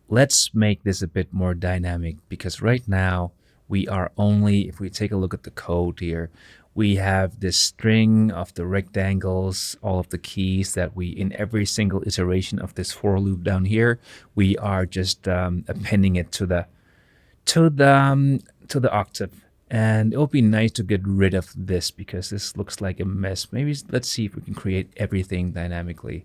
let's make this a bit more dynamic, because right now we are only, if we take a look at the code here, we have this string of the rectangles, all of the keys that we, in every single iteration of this for loop down here, we are just appending it to the octave. And it would be nice to get rid of this because this looks like a mess. Maybe let's see if we can create everything dynamically.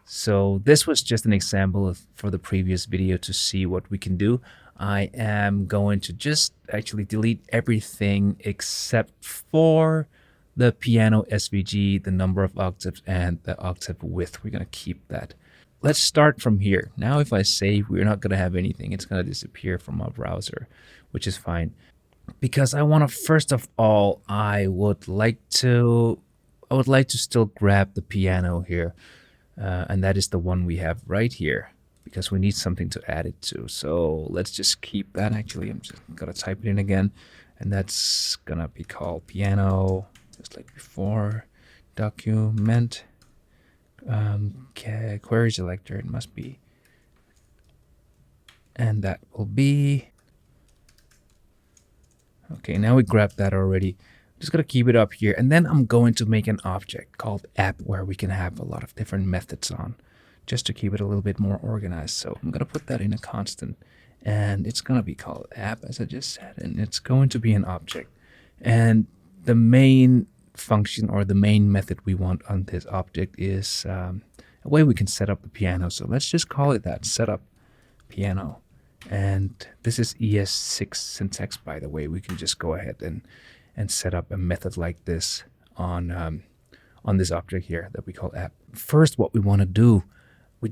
So this was just an example for the previous video to see what we can do. I am going to just actually delete everything except for the piano SVG, the number of octaves, and the octave width. We're going to keep that. Let's start from here. Now, if I save, we're not going to have anything. It's going to disappear from our browser, which is fine. Because I want to, first of all, I would like to still grab the piano here. And that is the one we have right here, because we need something to add it to. So let's just keep that. Actually, I'm just going to type it in again. And that's going to be called piano, just like before. Document. Query selector, it must be. And that will be. Okay, now we grabbed that already. Just gonna keep it up here, and then I'm going to make an object called app where we can have a lot of different methods on, just to keep it a little bit more organized. So I'm gonna put that in a constant, and it's gonna be called app, as I just said, and it's going to be an object. And the main function or the main method we want on this object is a way we can set up the piano. So let's just call it that, setup piano. And this is ES6 syntax, by the way. We can just go ahead and set up a method like this on this object here that we call app. First, what we want to do, we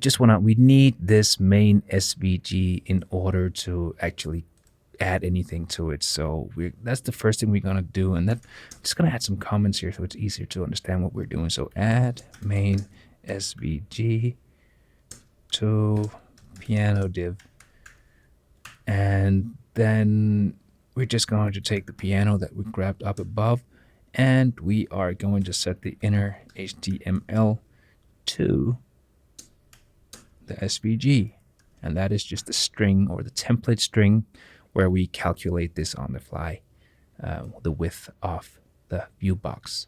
need this main SVG in order to actually add anything to it. So that's the first thing we're going to do. And I'm just going to add some comments here so it's easier to understand what we're doing. So add main SVG to piano div. And then we're just going to take the piano that we grabbed up above, and we are going to set the inner HTML to the SVG. And that is just the string or the template string where we calculate this on the fly, the width of the view box.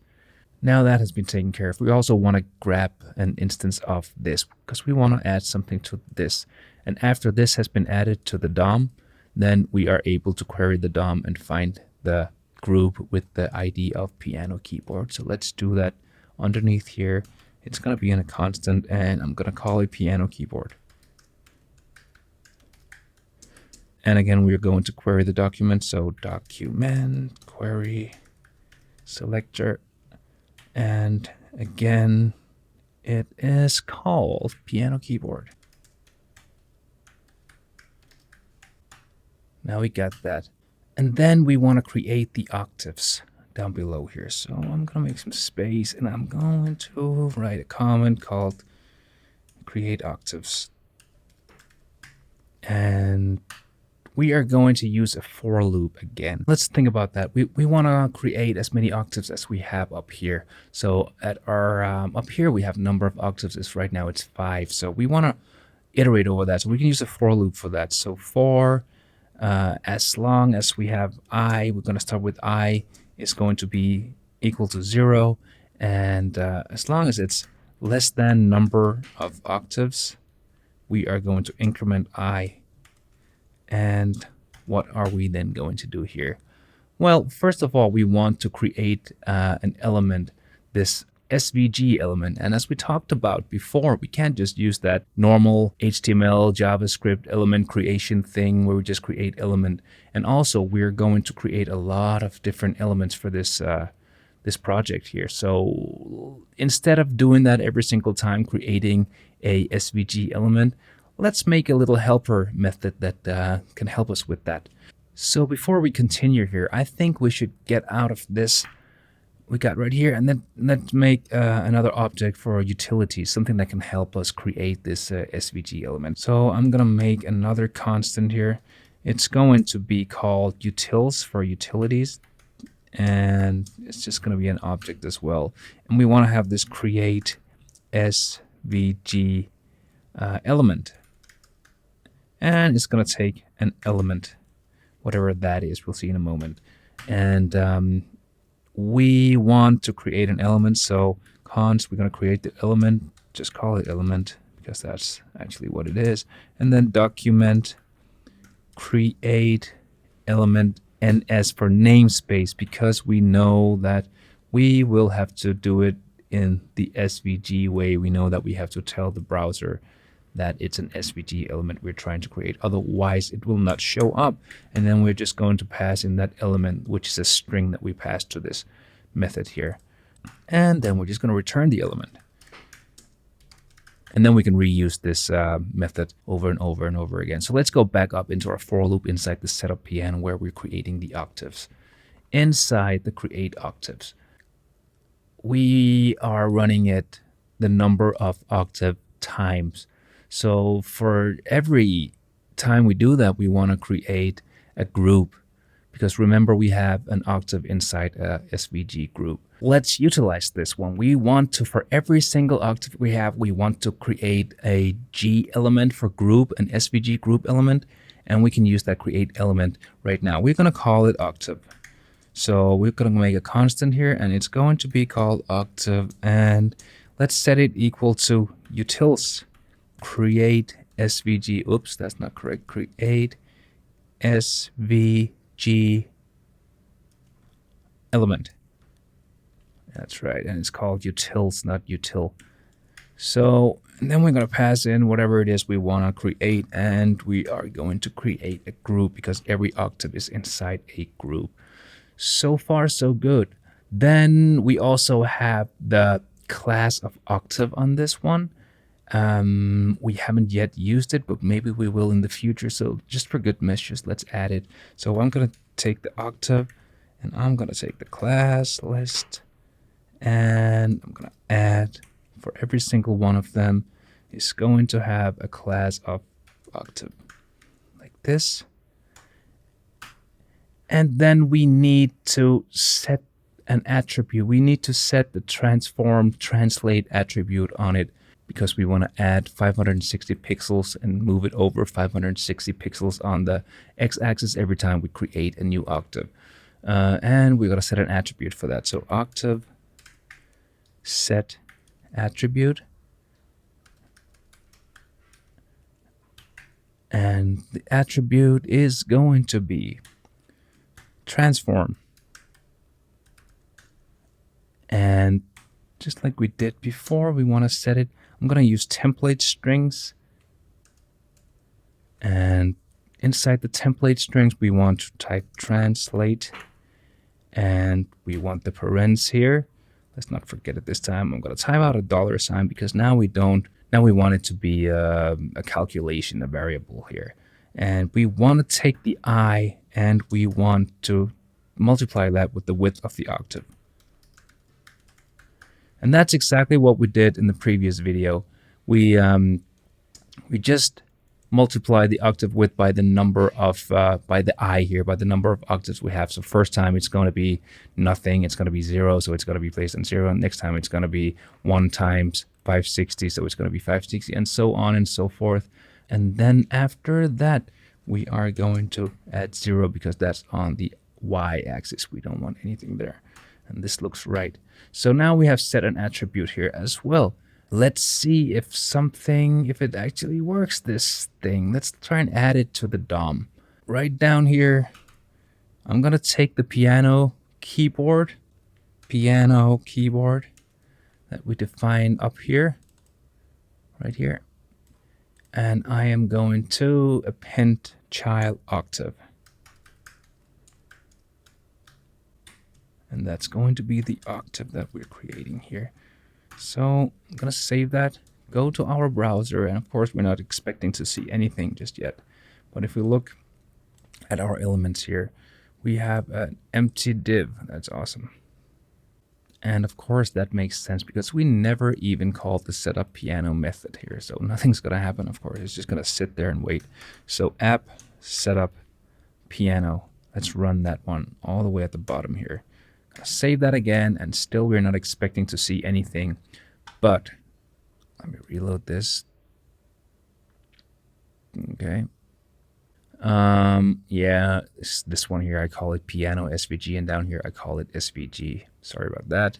Now that has been taken care of. We also want to grab an instance of this because we want to add something to this. And after this has been added to the DOM, then we are able to query the DOM and find the group with the ID of piano keyboard. So let's do that underneath here. It's going to be in a constant, and I'm going to call it piano keyboard. And again, we're going to query the document. So document query selector. And again, it is called piano keyboard. Now we got that. And then we want to create the octaves down below here. So I'm going to make some space, and I'm going to write a comment called create octaves. And we are going to use a for loop again. Let's think about that. We want to create as many octaves as we have up here. So at our up here we have number of octaves. Right now it's 5. So we want to iterate over that. So we can use a for loop for that. So for as long as we have I, we're going to start with I is going to be equal to 0. And as long as it's less than number of octaves, we are going to increment I. And what are we then going to do here? Well, first of all, we want to create an element, this SVG element. And as we talked about before, we can't just use that normal HTML, JavaScript element creation thing where we just create element. And also, we're going to create a lot of different elements for this this project here. So instead of doing that every single time, creating a SVG element, let's make a little helper method that can help us with that. So before we continue here, I think we should get out of this we got right here, and then let's make another object for utilities, something that can help us create this SVG element. So I'm going to make another constant here. It's going to be called utils for utilities, and it's just going to be an object as well. And we want to have this create SVG element. and it's going to take an element, whatever that is. We'll see in a moment. And we want to create an element, so const, we're going to create the element, just call it element because that's actually what it is, and then document create element ns for namespace, because we know that we will have to do it in the SVG way. We know that we have to tell the browser that it's an SVG element we're trying to create, otherwise it will not show up. And then we're just going to pass in that element, which is a string that we pass to this method here, and then we're just going to return the element. And then we can reuse this method over and over and over again. So let's go back up into our for loop inside the setup piano where we're creating the octaves. Inside the create octaves, we are running it the number of octave times. So for every time we do that, we want to create a group, because remember we have an octave inside a SVG group. Let's utilize this one. We want to, for every single octave we have, we want to create a G element for group, an SVG group element, and we can use that create element right now. We're going to call it octave. So we're going to make a constant here, and it's going to be called octave, and let's set it equal to utils create SVG. Oops, that's not correct. Create SVG element. That's right, and it's called utils, not util. So, and then we're going to pass in whatever it is we want to create, and we are going to create a group because every octave is inside a group. So far, so good. Then we also have the class of octave on this one. We haven't yet used it, but maybe we will in the future. So just for good measures, let's add it. So I'm going to take the octave, and I'm going to take the class list, and I'm going to add, for every single one of them is going to have a class of octave like this. And then we need to set an attribute. We need to set the transform translate attribute on it, because we want to add 560 pixels and move it over 560 pixels on the x-axis every time we create a new octave. And we're going to set an attribute for that. So octave set attribute. And the attribute is going to be transform. And just like we did before, we want to set it. I'm going to use template strings. And inside the template strings, we want to type translate. And we want the parens here. Let's not forget it this time. I'm going to type out a $sign because now we want it to be a calculation, a variable here. And we want to take the I and we want to multiply that with the width of the octave. And that's exactly what we did in the previous video. We just multiply the octave width by the number of, by the I here, by the number of octaves we have. So first time it's going to be nothing, it's going to be 0, so it's going to be placed on 0. And next time it's going to be 1 times 560, so it's going to be 560, and so on and so forth. And then after that, we are going to add 0 because that's on the y-axis. We don't want anything there. And this looks right. So now we have set an attribute here as well. Let's see if it actually works, this thing. Let's try and add it to the DOM. Right down here, I'm going to take the piano keyboard that we define up here, right here. And I am going to append child octave. And that's going to be the octave that we're creating here. So I'm going to save that, go to our browser, and of course we're not expecting to see anything just yet. But if we look at our elements here, we have an empty div. That's awesome. And of course that makes sense because we never even called the setup piano method here. So nothing's going to happen, of course. It's just going to sit there and wait. So app setup piano. Let's run that one all the way at the bottom here. Save that again, and still we're not expecting to see anything. But let me reload this. Okay, Yeah, this one here, I call it piano SVG, and down here I call it SVG. Sorry about that.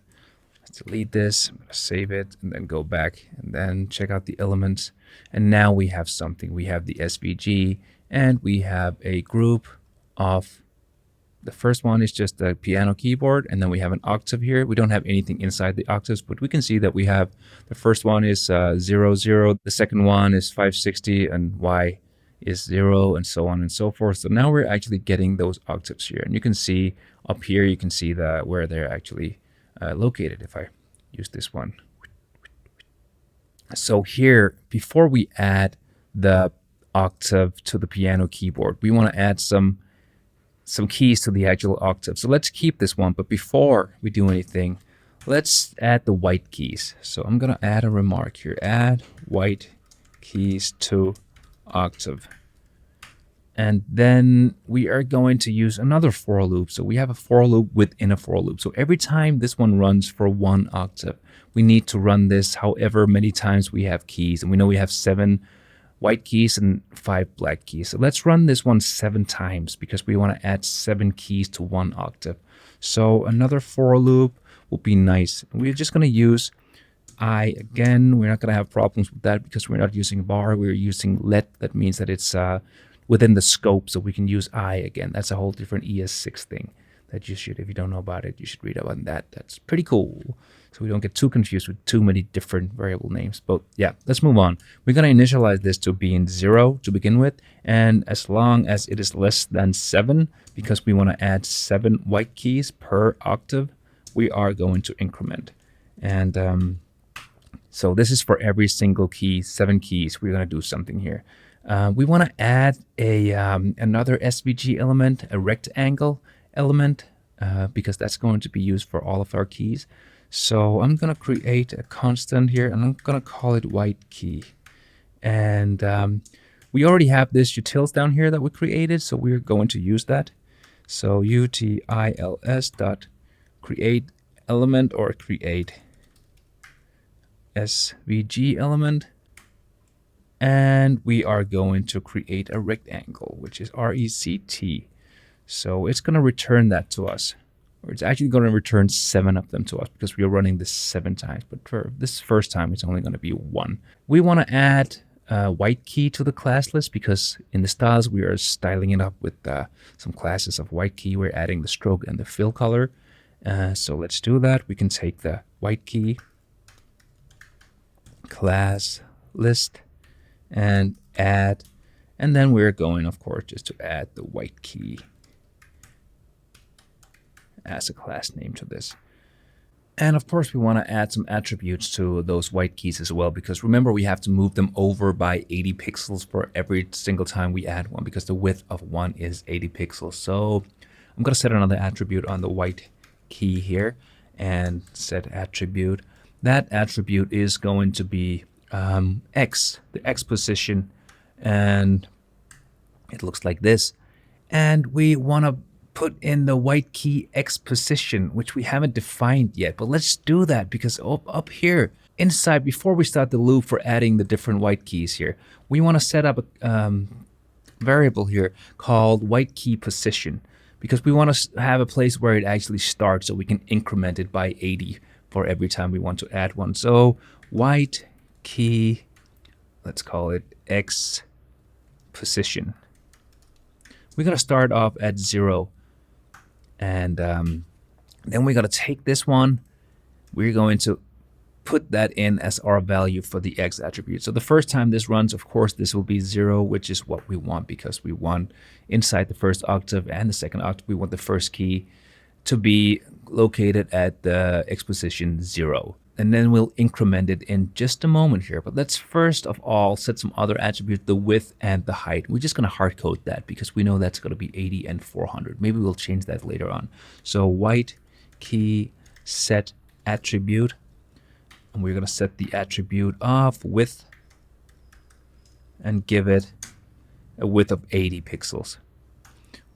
Let's delete this. I'm gonna save it and then go back and then check out the elements. And now we have something. We have the SVG and we have a group of, the first one is just the piano keyboard, and then we have an octave here. We don't have anything inside the octaves, but we can see that we have, the first one is 0, 0, the second one is 560, and Y is 0, and so on and so forth. So now we're actually getting those octaves here. And you can see up here, you can see where they're actually located if I use this one. So here, before we add the octave to the piano keyboard, we want to add some keys to the actual octave. So let's keep this one, but before we do anything, let's add the white keys. So I'm gonna add a remark here, add white keys to octave. And then we are going to use another for loop. So we have a for loop within a for loop. So every time this one runs for one octave, we need to run this however many times we have keys. And we know we have 7 white keys and 5 black keys. So let's run this one 7 times because we want to add 7 keys to one octave. So another for loop will be nice. We're just going to use I again. We're not going to have problems with that because we're not using bar. We're using let. That means that it's within the scope, so we can use I again. That's a whole different ES6 thing that you should, if you don't know about it, you should read about that. That's pretty cool. So we don't get too confused with too many different variable names. But yeah, let's move on. We're going to initialize this to being 0 to begin with. And as long as it is less than 7, because we want to add 7 white keys per octave, we are going to increment. And so this is for every single key, 7 keys. We're going to do something here. We want to add another SVG element, a rectangle element, because that's going to be used for all of our keys. So I'm going to create a constant here, and I'm going to call it white key. And we already have this utils down here that we created, so we're going to use that. So utils dot create element, or create SVG element. And we are going to create a rectangle, which is RECT. So it's going to return that to us. Or it's actually going to return 7 of them to us because we are running this 7 times. But for this first time, it's only going to be 1. We want to add a white key to the class list because in the styles, we are styling it up with some classes of white key. We're adding the stroke and the fill color. So let's do that. We can take the white key class list and add, and then we're going, of course, just to add the white key as a class name to this. And of course, we want to add some attributes to those white keys as well, because remember, we have to move them over by 80 pixels for every single time we add one, because the width of one is 80 pixels. So I'm going to set another attribute on the white key here and set attribute. That attribute is going to be X, the X position, and it looks like this. And we want to put in the white key X position, which we haven't defined yet, but let's do that because up here inside, before we start the loop for adding the different white keys here, we want to set up a variable here called white key position, because we want to have a place where it actually starts so we can increment it by 80 for every time we want to add one. So white key, let's call it X position. We're going to start off at 0. And then we're going to take this one. We're going to put that in as our value for the X attribute. So the first time this runs, of course, this will be 0, which is what we want, because we want inside the first octave and the second octave, we want the first key to be located at the X position 0. And then we'll increment it in just a moment here. But let's first of all set some other attributes, the width and the height. We're just going to hard code that because we know that's going to be 80 and 400. Maybe we'll change that later on. So white key set attribute. And we're going to set the attribute of width and give it a width of 80 pixels.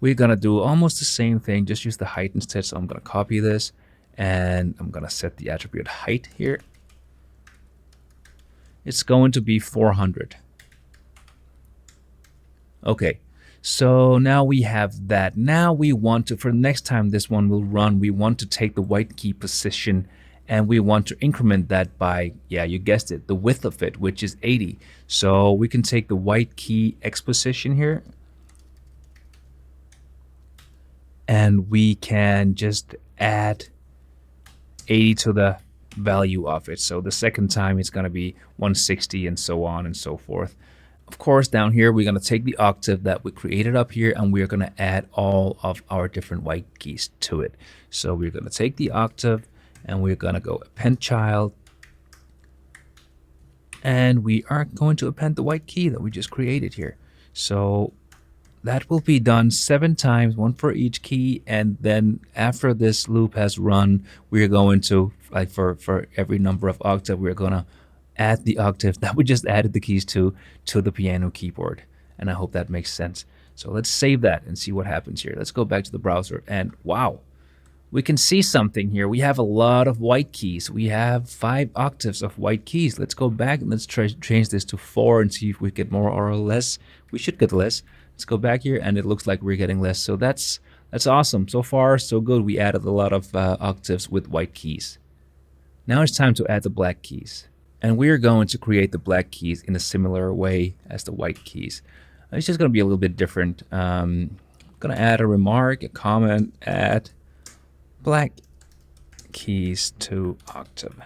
We're going to do almost the same thing, just use the height instead. So I'm going to copy this. And I'm going to set the attribute height here. It's going to be 400. Okay, So now we have that. Now we want to, for the next time this one will run, we want to take the white key position and we want to increment that by, yeah, you guessed it, the width of it, which is 80. So we can take the white key X position here and we can just add 80 to the value of it. So the second time it's going to be 160 and so on and so forth. Of course, down here, we're going to take the octave that we created up here and we're going to add all of our different white keys to it. So we're going to take the octave and we're going to go append child. And we are going to append the white key that we just created here. So that will be done 7 times, 1 for each key. And then after this loop has run, we're going to, like for every number of octave, we're going to add the octave that we just added the keys to the piano keyboard. And I hope that makes sense. So let's save that and see what happens here. Let's go back to the browser and wow, we can see something here. We have a lot of white keys. We have 5 octaves of white keys. Let's go back and let's change this to 4 and see if we get more or less. We should get less. Let's go back here and it looks like we're getting less. So that's awesome. So far, so good. We added a lot of octaves with white keys. Now it's time to add the black keys. And we're going to create the black keys in a similar way as the white keys. It's just going to be a little bit different. I'm going to add a remark, a comment, add black keys to octave.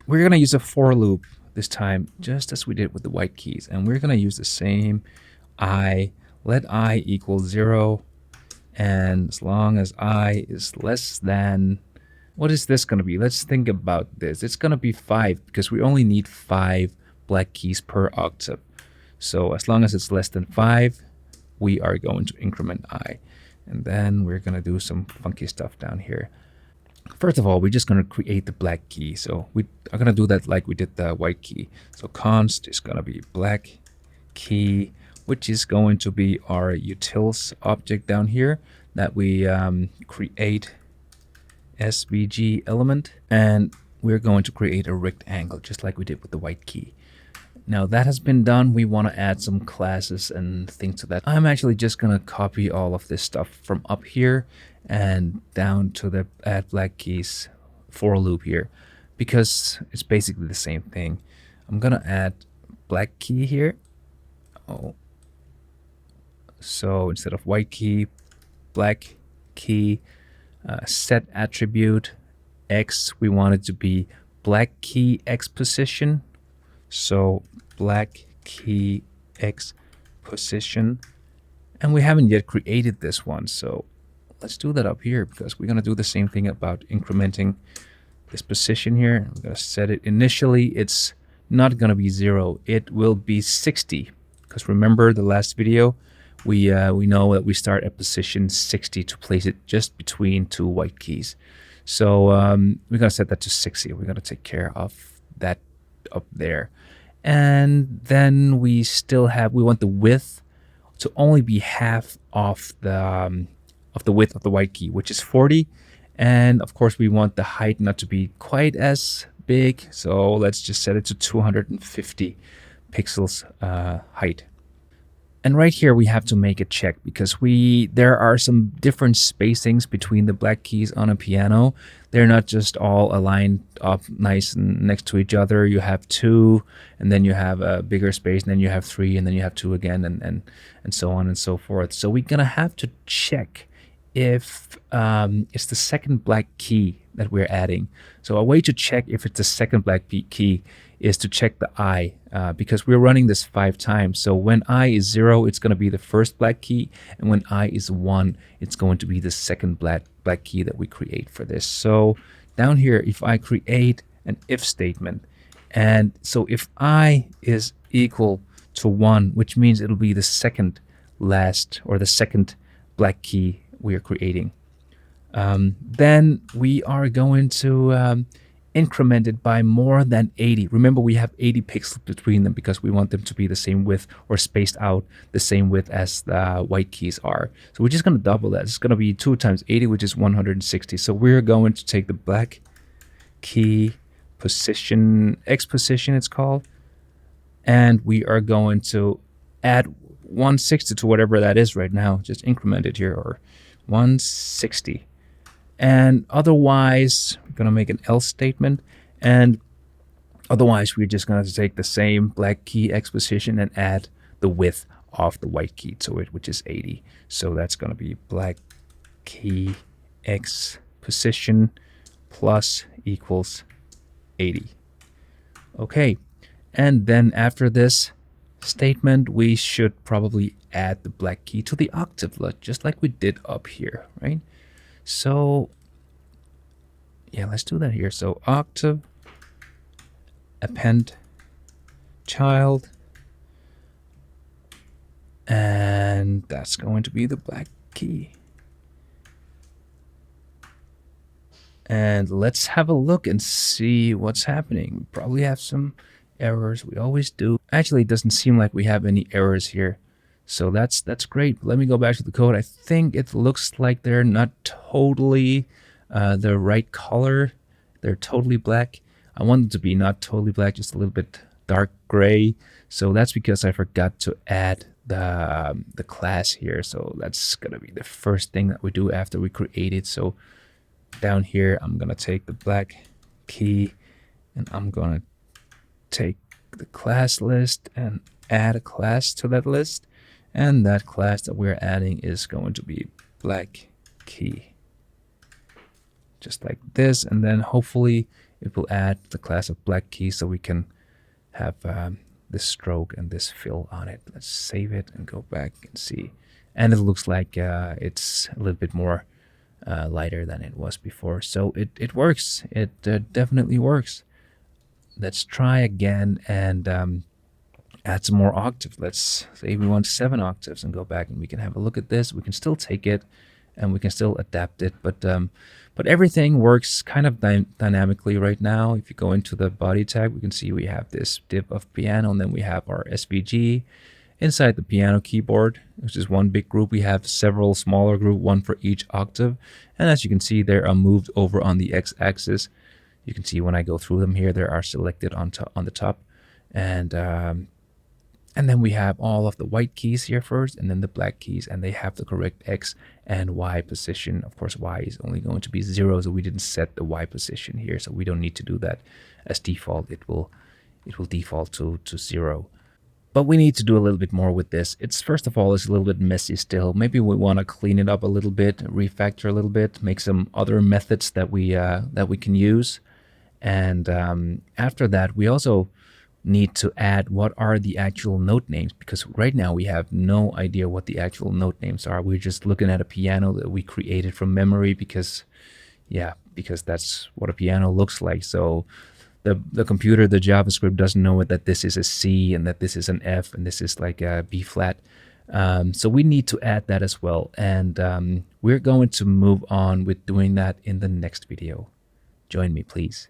We're going to use a for loop this time, just as we did with the white keys. And we're going to use the same I, let I equal 0. And as long as I is less than, what is this going to be? Let's think about this. It's going to be 5 because we only need 5 black keys per octave. So as long as it's less than 5, we are going to increment I. And then we're going to do some funky stuff down here. First of all, we're just going to create the black key. So we are going to do that like we did the white key. So const is going to be black key, which is going to be our utils object down here that we create SVG element, and we're going to create a rectangle just like we did with the white key. Now that has been done, we want to add some classes and things to that. I'm actually just going to copy all of this stuff from up here and down to the add black keys for loop here because it's basically the same thing. I'm going to add black key here. Oh, so instead of white key, black key. Set attribute X, we want it to be black key X position. So black key X position. And we haven't yet created this one. So let's do that up here because we're going to do the same thing about incrementing this position here. We're going to set it initially. It's not going to be 0. It will be 60. Because remember the last video, we know that we start at position 60 to place it just between 2 white keys. So we're going to set that to 60. We're going to take care of that up there. And then we want the width to only be half of the width of the white key, which is 40. And of course, we want the height not to be quite as big. So let's just set it to 250 pixels height. And right here, we have to make a check because there are some different spacings between the black keys on a piano. They're not just all aligned up nice and next to each other. You have 2, and then you have a bigger space, and then you have 3, and then you have 2 again, and so on and so forth. So we're going to have to check if it's the second black key that we're adding. So a way to check if it's the second black key is to check the I, because we're running this 5 times. So when I is 0, it's going to be the first black key, and when I is 1, it's going to be the second black key that we create for this. So down here, if I create an if statement, and so if I is equal to 1, which means it'll be the second last or the second black key we are creating, then we are going to increment it by more than 80. Remember, we have 80 pixels between them because we want them to be the same width or spaced out the same width as the white keys are. So we're just going to double that. It's going to be 2 times 80, which is 160. So we're going to take the black key position, X position it's called, and we are going to add 160 to whatever that is right now. Just increment it here, or 160. And otherwise, we're going to make an else statement. And otherwise, we're just going to take the same black key X position and add the width of the white key to it, which is 80. So that's going to be black key X position plus equals 80. Okay. And then after this statement, we should probably add the black key to the octave, just like we did up here, right? So yeah, let's do that here. So octave append child, and that's going to be the black key. And let's have a look and see what's happening. We probably have some errors. We always do. Actually, it doesn't seem like we have any errors here. So that's great. Let me go back to the code. I think it looks like they're not totally the right color. They're totally black. I want them to be not totally black, just a little bit dark gray. So that's because I forgot to add the class here. So that's gonna be the first thing that we do after we create it. So down here, I'm gonna take the black key and I'm gonna take the class list and add a class to that list. And that class that we're adding is going to be black key. Just like this. And then hopefully it will add the class of black key so we can have this stroke and this fill on it. Let's save it and go back and see. And it looks like it's a little bit more lighter than it was before. So it works. It definitely works. Let's try again and add some more octaves. Let's say we want 7 octaves and go back and we can have a look at this. We can still take it and we can still adapt it, but everything works kind of dynamically right now. If you go into the body tag, we can see we have this div of piano, and then we have our SVG inside the piano keyboard, which is one big group. We have several smaller groups, one for each octave, and as you can see, they are moved over on the x-axis. You can see when I go through them here, they are selected on the top, and then we have all of the white keys here first, and then the black keys, and they have the correct X and Y position. Of course, Y is only going to be 0, so we didn't set the Y position here, so we don't need to do that as default. It will default to 0. But we need to do a little bit more with this. It's first of all, it's a little bit messy still. Maybe we want to clean it up a little bit, refactor a little bit, make some other methods that we can use. And after that, we also need to add what are the actual note names, because right now we have no idea what the actual note names are. We're just looking at a piano that we created from memory because that's what a piano looks like. So the computer, the JavaScript doesn't know that this is a C and that this is an F and this is like a B flat. So we need to add that as well. And we're going to move on with doing that in the next video. Join me, please.